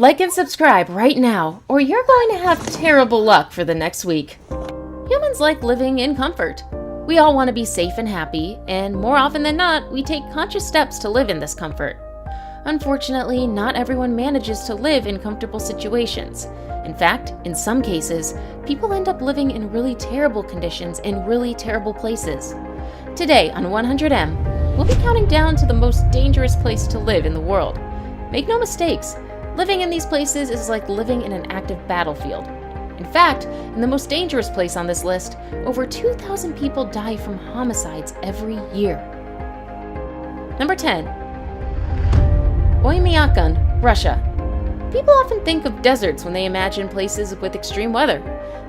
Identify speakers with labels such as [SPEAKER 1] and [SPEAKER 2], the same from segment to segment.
[SPEAKER 1] Like and subscribe right now, or you're going to have terrible luck for the next week. Humans like living in comfort. We all want to be safe and happy, and more often than not, we take conscious steps to live in this comfort. Unfortunately, not everyone manages to live in comfortable situations. In fact, in some cases, people end up living in really terrible conditions in really terrible places. Today on 100M, we'll be counting down to the most dangerous place to live in the world. Make no mistakes, living in these places is like living in an active battlefield. In fact, in the most dangerous place on this list, over 2,000 people die from homicides every year. Number 10. Oymyakon, Russia. People often think of deserts when they imagine places with extreme weather.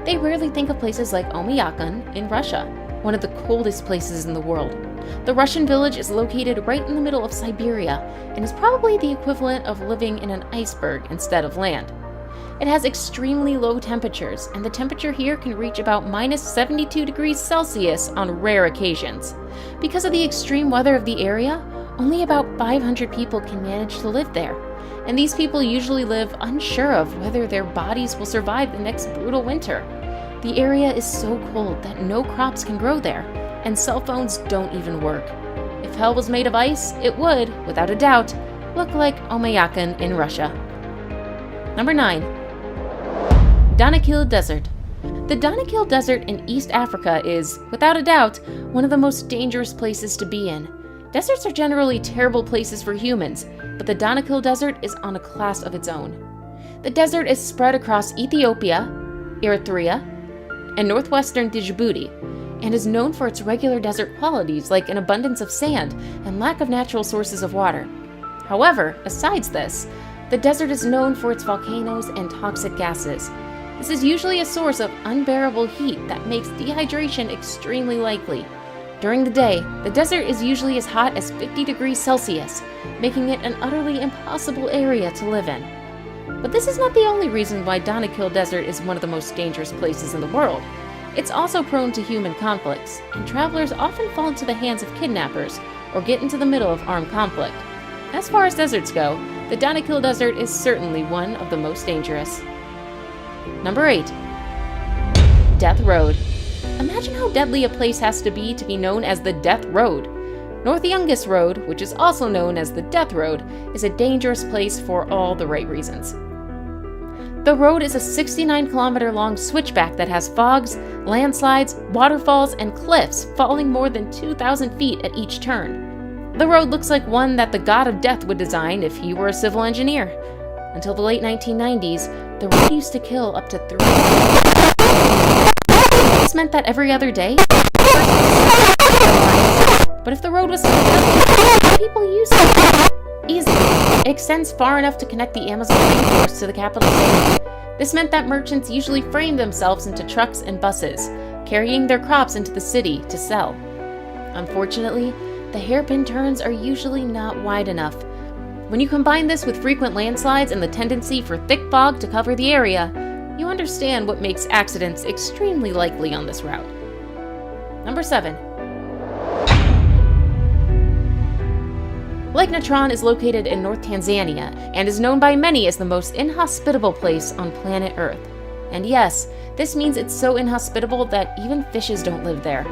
[SPEAKER 1] They rarely think of places like Oymyakon in Russia, one of the coldest places in the world. The Russian village is located right in the middle of Siberia and is probably the equivalent of living in an iceberg instead of land. It has extremely low temperatures, and the temperature here can reach about minus 72 degrees Celsius on rare occasions. Because of the extreme weather of the area, only about 500 people can manage to live there, and these people usually live unsure of whether their bodies will survive the next brutal winter. The area is so cold that no crops can grow there, and cell phones don't even work. If hell was made of ice, it would, without a doubt, look like Oymyakon in Russia. Number 9. Danakil Desert. The Danakil Desert in East Africa is, without a doubt, one of the most dangerous places to be in. Deserts are generally terrible places for humans, but the Danakil Desert is on a class of its own. The desert is spread across Ethiopia, Eritrea, and northwestern Djibouti, and is known for its regular desert qualities like an abundance of sand and lack of natural sources of water. However, besides this, the desert is known for its volcanoes and toxic gases. This is usually a source of unbearable heat that makes dehydration extremely likely. During the day, the desert is usually as hot as 50 degrees Celsius, making it an utterly impossible area to live in. But this is not the only reason why Danakil Desert is one of the most dangerous places in the world. It's also prone to human conflicts, and travelers often fall into the hands of kidnappers or get into the middle of armed conflict. As far as deserts go, the Danakil Desert is certainly one of the most dangerous. Number 8. Death Road. Imagine how deadly a place has to be known as the Death Road. North Youngest Road, which is also known as the Death Road, is a dangerous place for all the right reasons. The road is a 69-kilometer long switchback that has fogs, landslides, waterfalls, and cliffs falling more than 2,000 feet at each turn. The road looks like one that the god of death would design if he were a civil engineer. Until the late 1990s, the road used to kill up to 3 people. This meant that every other day, but if the road was so deadly, people used it easily. It extends far enough to connect the Amazon rainforest to the capital city. This meant that merchants usually framed themselves into trucks and buses, carrying their crops into the city to sell. Unfortunately, the hairpin turns are usually not wide enough. When you combine this with frequent landslides and the tendency for thick fog to cover the area, you understand what makes accidents extremely likely on this route. Number 7. Lake Natron is located in North Tanzania and is known by many as the most inhospitable place on planet Earth. And yes, this means it's so inhospitable that even fishes don't live there.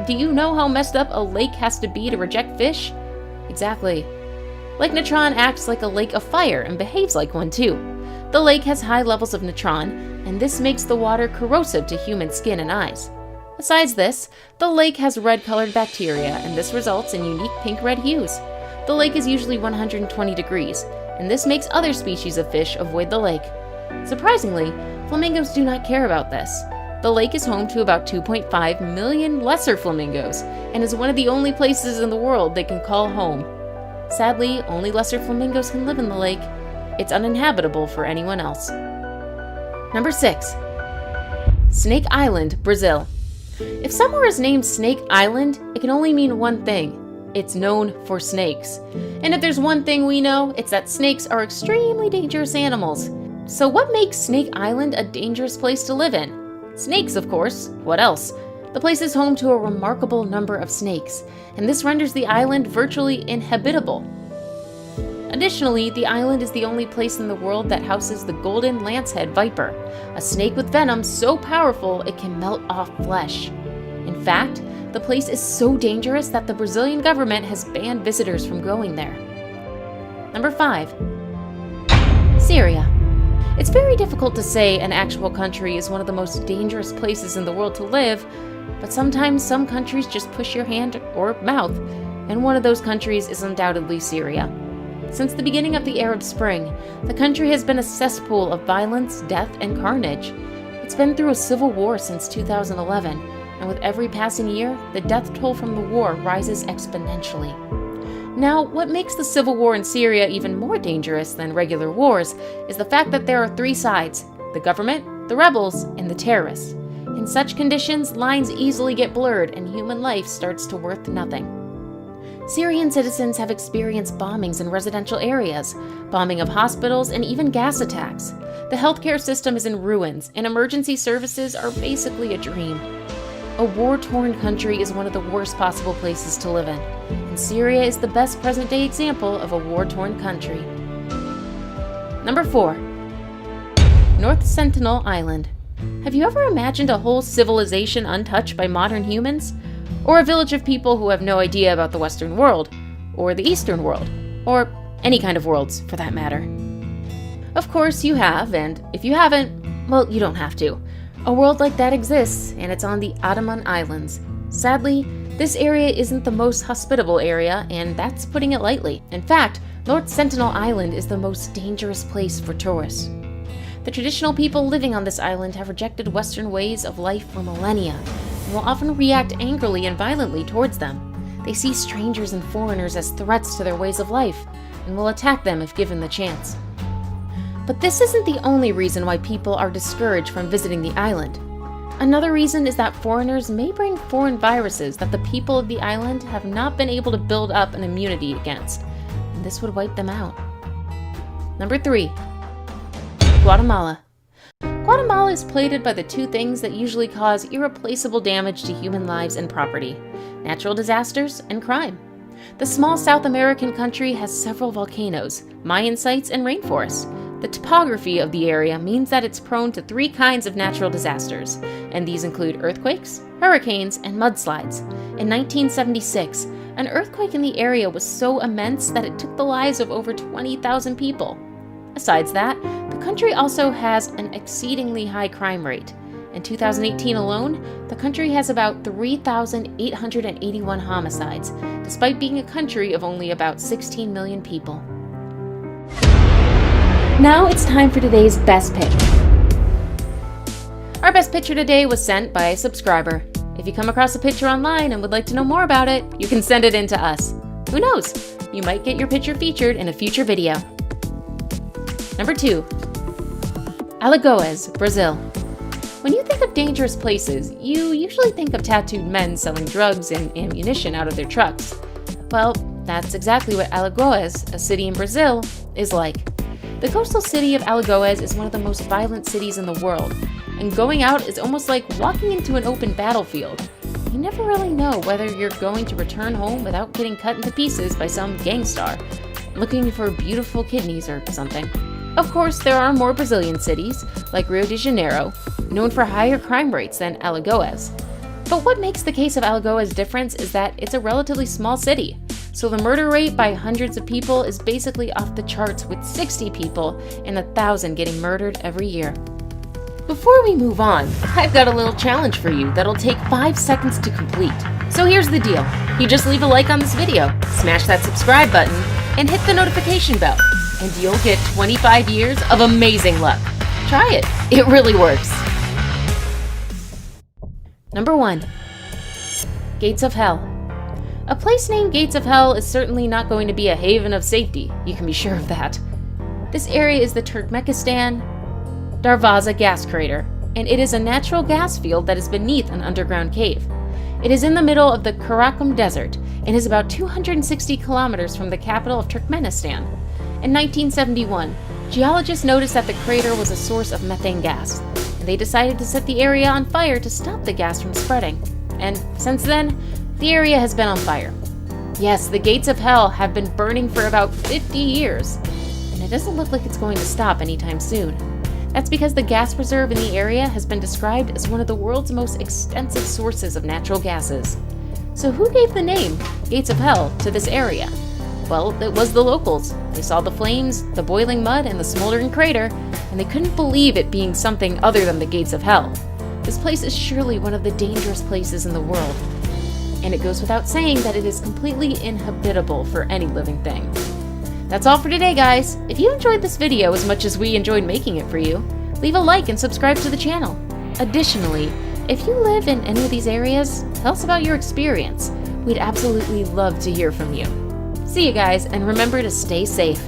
[SPEAKER 1] Do you know how messed up a lake has to be to reject fish? Exactly. Lake Natron acts like a lake of fire and behaves like one too. The lake has high levels of natron, and this makes the water corrosive to human skin and eyes. Besides this, the lake has red-colored bacteria, and this results in unique pink-red hues. The lake is usually 120 degrees, and this makes other species of fish avoid the lake. Surprisingly, flamingos do not care about this. The lake is home to about 2.5 million lesser flamingos, and is one of the only places in the world they can call home. Sadly, only lesser flamingos can live in the lake. It's uninhabitable for anyone else. Number 6. Snake Island, Brazil. If somewhere is named Snake Island, it can only mean one thing. It's known for snakes. And if there's one thing we know, it's that snakes are extremely dangerous animals. So what makes Snake Island a dangerous place to live in? Snakes, of course. What else? The place is home to a remarkable number of snakes, and this renders the island virtually inhabitable. Additionally, the island is the only place in the world that houses the golden lancehead viper, a snake with venom so powerful it can melt off flesh. In fact, the place is so dangerous that the Brazilian government has banned visitors from going there. Number 5. Syria. It's very difficult to say an actual country is one of the most dangerous places in the world to live, but sometimes some countries just push your hand or mouth, and one of those countries is undoubtedly Syria. Since the beginning of the Arab Spring, the country has been a cesspool of violence, death, and carnage. It's been through a civil war since 2011, and with every passing year, the death toll from the war rises exponentially. Now, what makes the civil war in Syria even more dangerous than regular wars is the fact that there are 3 sides: the government, the rebels, and the terrorists. In such conditions, lines easily get blurred and human life starts to worth nothing. Syrian citizens have experienced bombings in residential areas, bombing of hospitals, and even gas attacks. The healthcare system is in ruins, and emergency services are basically a dream. A war-torn country is one of the worst possible places to live in, and Syria is the best present-day example of a war-torn country. Number 4. North Sentinel Island. Have you ever imagined a whole civilization untouched by modern humans? Or a village of people who have no idea about the Western world, or the Eastern world, or any kind of worlds, for that matter? Of course you have, and if you haven't, well, you don't have to. A world like that exists, and it's on the Ottoman Islands. Sadly, this area isn't the most hospitable area, and that's putting it lightly. In fact, North Sentinel Island is the most dangerous place for tourists. The traditional people living on this island have rejected Western ways of life for millennia, and will often react angrily and violently towards them. They see strangers and foreigners as threats to their ways of life, and will attack them if given the chance. But this isn't the only reason why people are discouraged from visiting the island. Another reason is that foreigners may bring foreign viruses that the people of the island have not been able to build up an immunity against, and this would wipe them out. Number 3. Guatemala. Guatemala is plagued by the 2 things that usually cause irreplaceable damage to human lives and property: natural disasters and crime. The small South American country has several volcanoes, Mayan sites, and rainforests. The topography of the area means that it's prone to 3 kinds of natural disasters, and these include earthquakes, hurricanes, and mudslides. In 1976, an earthquake in the area was so immense that it took the lives of over 20,000 people. Besides that, the country also has an exceedingly high crime rate. In 2018 alone, the country has about 3,881 homicides, despite being a country of only about 16 million people. Now it's time for today's best pick. Our best picture today was sent by a subscriber. If you come across a picture online and would like to know more about it, you can send it in to us. Who knows? You might get your picture featured in a future video. Number 2. Alagoas, Brazil. When you think of dangerous places, you usually think of tattooed men selling drugs and ammunition out of their trucks. Well, that's exactly what Alagoas, a city in Brazil, is like. The coastal city of Alagoas is one of the most violent cities in the world, and going out is almost like walking into an open battlefield. You never really know whether you're going to return home without getting cut into pieces by some gangstar, looking for beautiful kidneys or something. Of course, there are more Brazilian cities, like Rio de Janeiro, known for higher crime rates than Alagoas. But what makes the case of Alagoas different is that it's a relatively small city, so the murder rate by hundreds of people is basically off the charts, with 60 people and 1,000 getting murdered every year. Before we move on, I've got a little challenge for you that'll take 5 seconds to complete. So here's the deal. You just leave a like on this video, smash that subscribe button, and hit the notification bell, and you'll get 25 years of amazing luck. Try it. It really works. Number 1. Gates of Hell. A place named Gates of Hell is certainly not going to be a haven of safety, you can be sure of that. This area is the Turkmenistan Darvaza gas crater, and it is a natural gas field that is beneath an underground cave. It is in the middle of the Karakum Desert and is about 260 kilometers from the capital of Turkmenistan. In 1971, geologists noticed that the crater was a source of methane gas, and they decided to set the area on fire to stop the gas from spreading. And since then, the area has been on fire. Yes, the gates of hell have been burning for about 50 years, and it doesn't look like it's going to stop anytime soon. That's because the gas reserve in the area has been described as one of the world's most extensive sources of natural gases. So who gave the name, Gates of Hell, to this area? Well, it was the locals. They saw the flames, the boiling mud, and the smoldering crater, and they couldn't believe it being something other than the Gates of Hell. This place is surely one of the dangerous places in the world, and it goes without saying that it is completely inhabitable for any living thing. That's all for today, guys. If you enjoyed this video as much as we enjoyed making it for you, leave a like and subscribe to the channel. Additionally, if you live in any of these areas, tell us about your experience. We'd absolutely love to hear from you. See you guys, and remember to stay safe.